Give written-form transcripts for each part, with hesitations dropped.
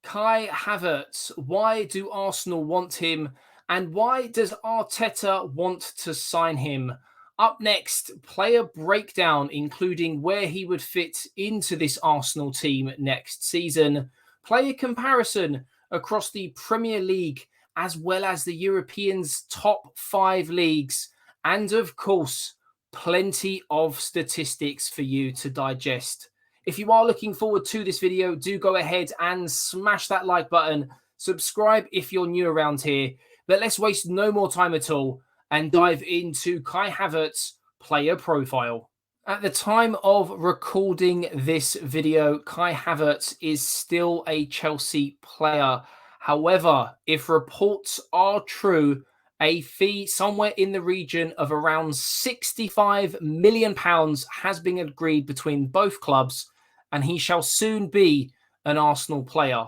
Kai Havertz. Why do Arsenal want him? And why does Arteta want to sign him? Up next, player breakdown, including where he would fit into this Arsenal team next season. Player comparison across the Premier League, as well as the Europeans' top 5 leagues. And of course, plenty of statistics for you to digest. If you are looking forward to this video, do go ahead and smash that like button. Subscribe if you're new around here. But let's waste no more time at all and dive into Kai Havertz player profile. At the time of recording this video, Kai Havertz is still a Chelsea player. However, if reports are true, a fee somewhere in the region of around £65 million has been agreed between both clubs, and he shall soon be an Arsenal player.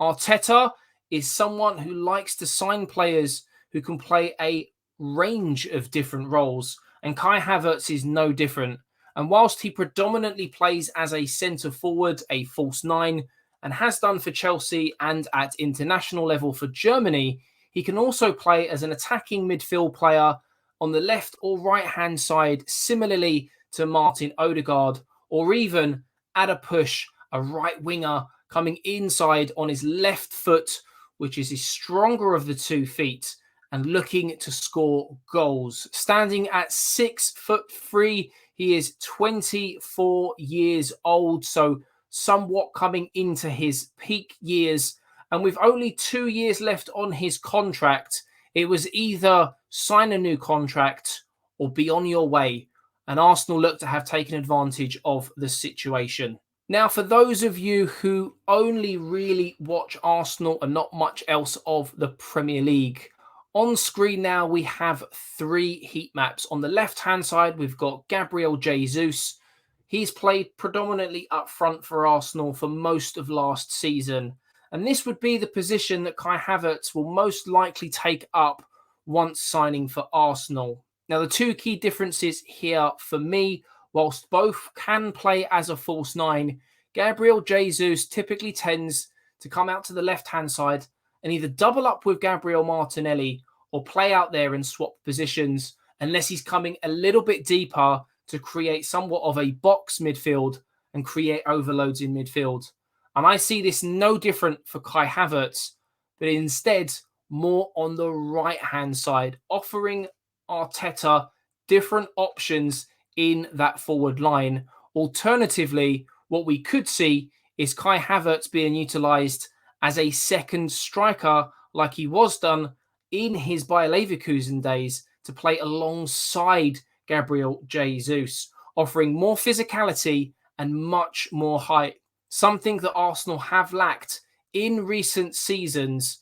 Arteta is someone who likes to sign players who can play a range of different roles, and Kai Havertz is no different. And whilst he predominantly plays as a centre-forward, a false 9, and has done for Chelsea and at international level for Germany, he can also play as an attacking midfield player on the left or right-hand side, similarly to Martin Odegaard, or even at a push, a right winger coming inside on his left foot, which is his stronger of the 2 feet, and looking to score goals. Standing at 6'3", he is 24 years old, so somewhat coming into his peak years. And with only 2 years left on his contract, it was either sign a new contract or be on your way. And Arsenal look to have taken advantage of the situation. Now, for those of you who only really watch Arsenal and not much else of the Premier League, on screen now we have 3 heat maps. On the left-hand side, we've got Gabriel Jesus. He's played predominantly up front for Arsenal for most of last season. And this would be the position that Kai Havertz will most likely take up once signing for Arsenal. Now, the 2 key differences here for me, whilst both can play as a false 9, Gabriel Jesus typically tends to come out to the left-hand side and either double up with Gabriel Martinelli or play out there and swap positions, unless he's coming a little bit deeper to create somewhat of a box midfield and create overloads in midfield. And I see this no different for Kai Havertz, but instead more on the right-hand side, offering Arteta different options in that forward line. Alternatively, what we could see is Kai Havertz being utilised as a second striker like he was done in his Bayer Leverkusen days to play alongside Gabriel Jesus, offering more physicality and much more height. Something that Arsenal have lacked in recent seasons.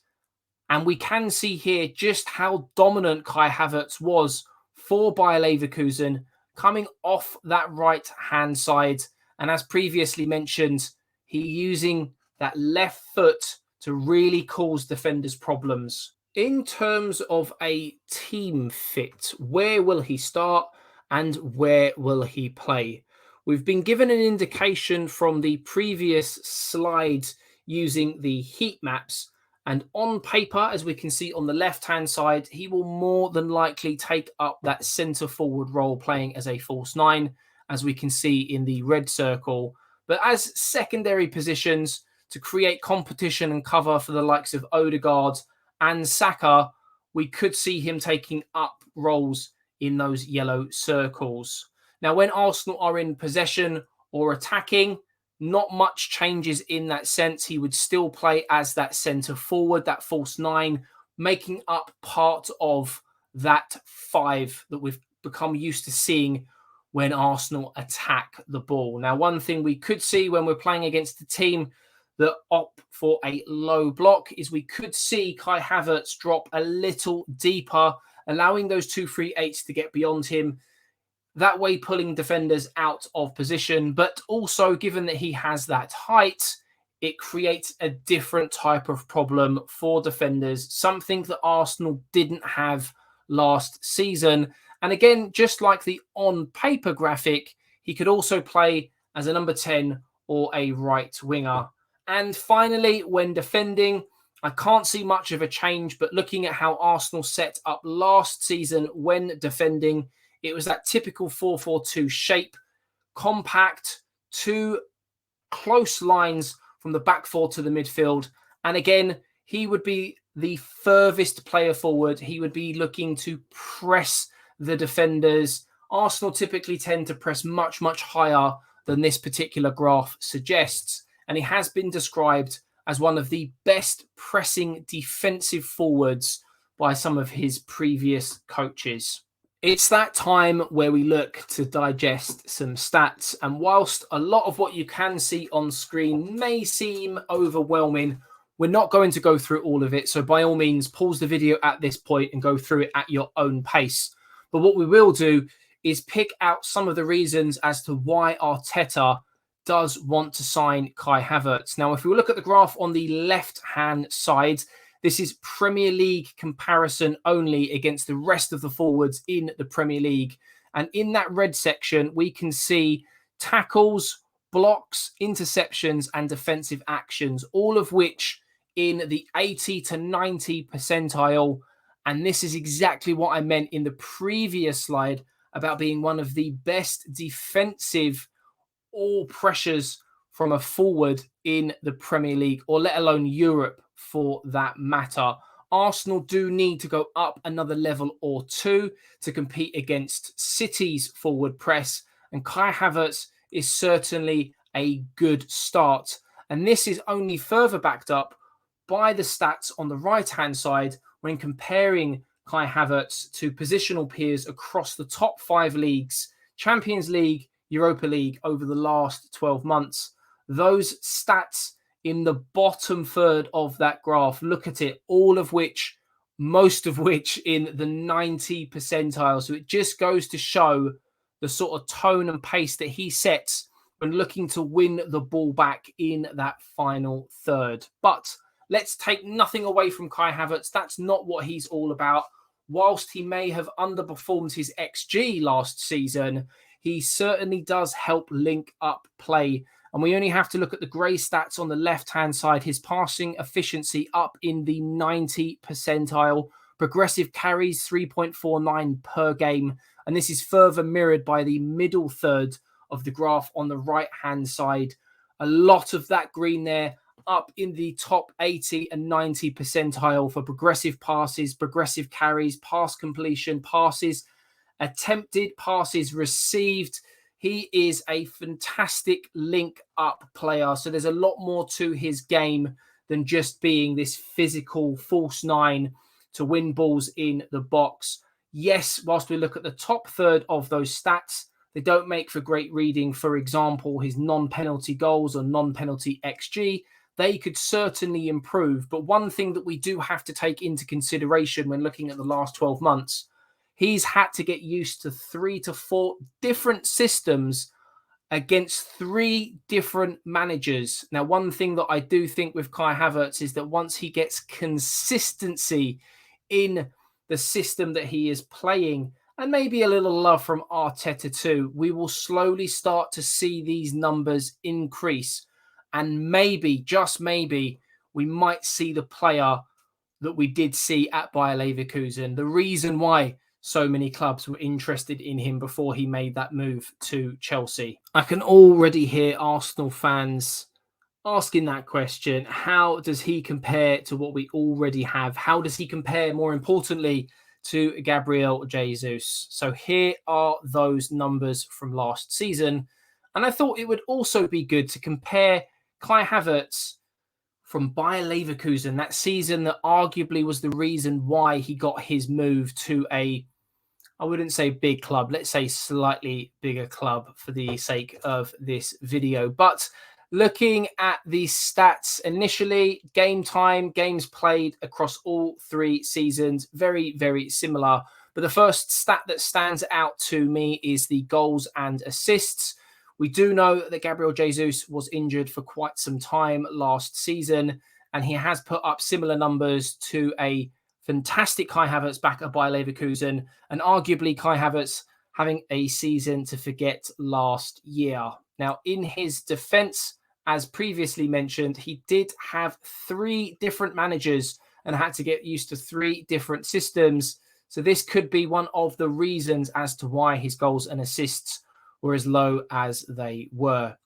And we can see here just how dominant Kai Havertz was for Bayer Leverkusen, coming off that right-hand side. And as previously mentioned, he using that left foot to really cause defenders problems. In terms of a team fit, where will he start and where will he play? We've been given an indication from the previous slide using the heat maps, and on paper, as we can see on the left-hand side, he will more than likely take up that centre-forward role playing as a false 9, as we can see in the red circle. But as secondary positions to create competition and cover for the likes of Odegaard and Saka, we could see him taking up roles in those yellow circles. Now, when Arsenal are in possession or attacking, not much changes in that sense. He would still play as that centre forward, that false 9, making up part of that 5 that we've become used to seeing when Arsenal attack the ball. Now, one thing we could see when we're playing against a team that opt for a low block is we could see Kai Havertz drop a little deeper, allowing those 2 3/8s to get beyond him, that way pulling defenders out of position. But also, given that he has that height, it creates a different type of problem for defenders, something that Arsenal didn't have last season. And again, just like the on-paper graphic, he could also play as a number 10 or a right winger. And finally, when defending, I can't see much of a change, but looking at how Arsenal set up last season when defending, it was that typical 4-4-2 shape, compact, two close lines from the back four to the midfield. And again, he would be the furthest player forward. He would be looking to press the defenders. Arsenal typically tend to press much, much higher than this particular graph suggests. And he has been described as one of the best pressing defensive forwards by some of his previous coaches. It's that time where we look to digest some stats. And whilst a lot of what you can see on screen may seem overwhelming, we're not going to go through all of it. So by all means, pause the video at this point and go through it at your own pace. But what we will do is pick out some of the reasons as to why Arteta does want to sign Kai Havertz. Now, if we look at the graph on the left-hand side, this is Premier League comparison only against the rest of the forwards in the Premier League. And in that red section, we can see tackles, blocks, interceptions, and defensive actions, all of which in the 80 to 90 percentile. And this is exactly what I meant in the previous slide about being one of the best defensive all pressures from a forward in the Premier League, or let alone Europe for that matter. Arsenal do need to go up another level or two to compete against City's forward press, and Kai Havertz is certainly a good start. And this is only further backed up by the stats on the right-hand side when comparing Kai Havertz to positional peers across the top 5 leagues, Champions League, Europa League, over the last 12 months. Those stats in the bottom third of that graph, look at it, all of which, most of which in the 90 percentile. So it just goes to show the sort of tone and pace that he sets when looking to win the ball back in that final third. But let's take nothing away from Kai Havertz. That's not what he's all about. Whilst he may have underperformed his XG last season, he certainly does help link up play. And we only have to look at the grey stats on the left-hand side. His passing efficiency up in the 90 percentile. Progressive carries 3.49 per game. And this is further mirrored by the middle third of the graph on the right-hand side. A lot of that green there up in the top 80 and 90 percentile for progressive passes, progressive carries, pass completion, passes attempted, passes received. He is a fantastic link-up player. So there's a lot more to his game than just being this physical false nine to win balls in the box. Yes, whilst we look at the top third of those stats, they don't make for great reading. For example, his non-penalty goals or non-penalty XG, they could certainly improve. But one thing that we do have to take into consideration when looking at the last 12 months, he's had to get used to 3 to 4 different systems against 3 different managers. Now, one thing that I do think with Kai Havertz is that once he gets consistency in the system that he is playing, and maybe a little love from Arteta too, we will slowly start to see these numbers increase. And maybe, just maybe, we might see the player that we did see at Bayer Leverkusen. The reason why so many clubs were interested in him before he made that move to Chelsea. I can already hear Arsenal fans asking that question. How does he compare to what we already have? How does he compare, more importantly, to Gabriel Jesus? So here are those numbers from last season. And I thought it would also be good to compare Kai Havertz from Bayer Leverkusen, that season that arguably was the reason why he got his move to a, I wouldn't say big club, let's say slightly bigger club for the sake of this video. But looking at the stats initially, game time, games played across all 3 seasons, very, very similar. But the first stat that stands out to me is the goals and assists. We do know that Gabriel Jesus was injured for quite some time last season, and he has put up similar numbers to a fantastic Kai Havertz back at Bayer Leverkusen, and arguably Kai Havertz having a season to forget last year. Now, in his defence, as previously mentioned, he did have 3 different managers and had to get used to 3 different systems. So this could be one of the reasons as to why his goals and assists were as low as they were.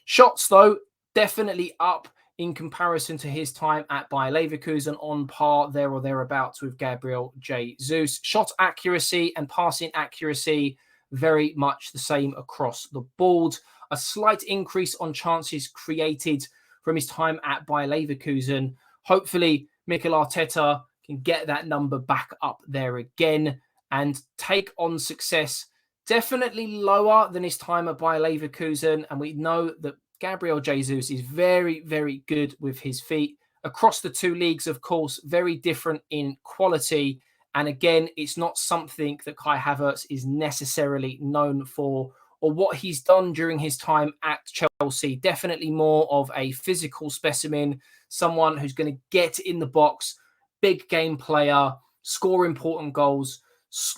Shots, though, definitely up in comparison to his time at Bayer Leverkusen, on par there or thereabouts with Gabriel Jesus. Shot accuracy and passing accuracy, very much the same across the board. A slight increase on chances created from his time at Bayer Leverkusen. Hopefully, Mikel Arteta can get that number back up there again and take on success. Definitely lower than his time at Bayer Leverkusen, and we know that Gabriel Jesus is very, very good with his feet. Across the 2 leagues, of course, very different in quality. And again, it's not something that Kai Havertz is necessarily known for, or what he's done during his time at Chelsea. Definitely more of a physical specimen, someone who's going to get in the box, big game player, score important goals,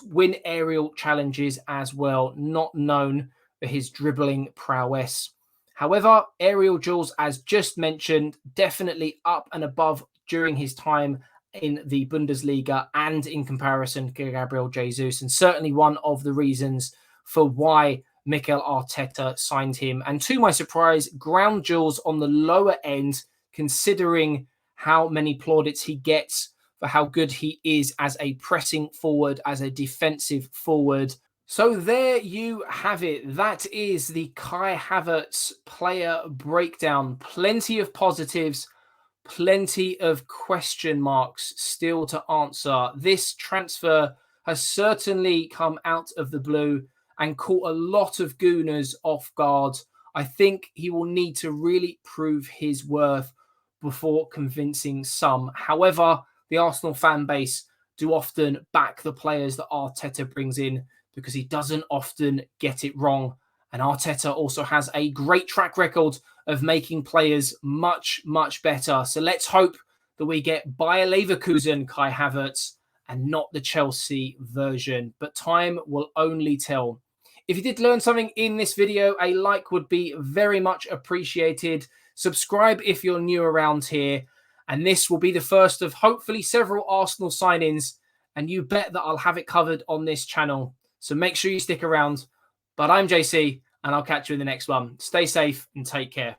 win aerial challenges as well, not known for his dribbling prowess. However, aerial duels, as just mentioned, definitely up and above during his time in the Bundesliga and in comparison to Gabriel Jesus, and certainly one of the reasons for why Mikel Arteta signed him. And to my surprise, ground duels on the lower end, considering how many plaudits he gets for how good he is as a pressing forward, as a defensive forward. So there you have it. That is the Kai Havertz player breakdown. Plenty of positives, plenty of question marks still to answer. This transfer has certainly come out of the blue and caught a lot of Gooners off guard. I think he will need to really prove his worth before convincing some. However, the Arsenal fan base do often back the players that Arteta brings in because he doesn't often get it wrong. And Arteta also has a great track record of making players much, much better. So let's hope that we get Bayer Leverkusen Kai Havertz and not the Chelsea version. But time will only tell. If you did learn something in this video, a like would be very much appreciated. Subscribe if you're new around here. And this will be the first of hopefully several Arsenal signings. And you bet that I'll have it covered on this channel. So make sure you stick around. But I'm JC, and I'll catch you in the next one. Stay safe and take care.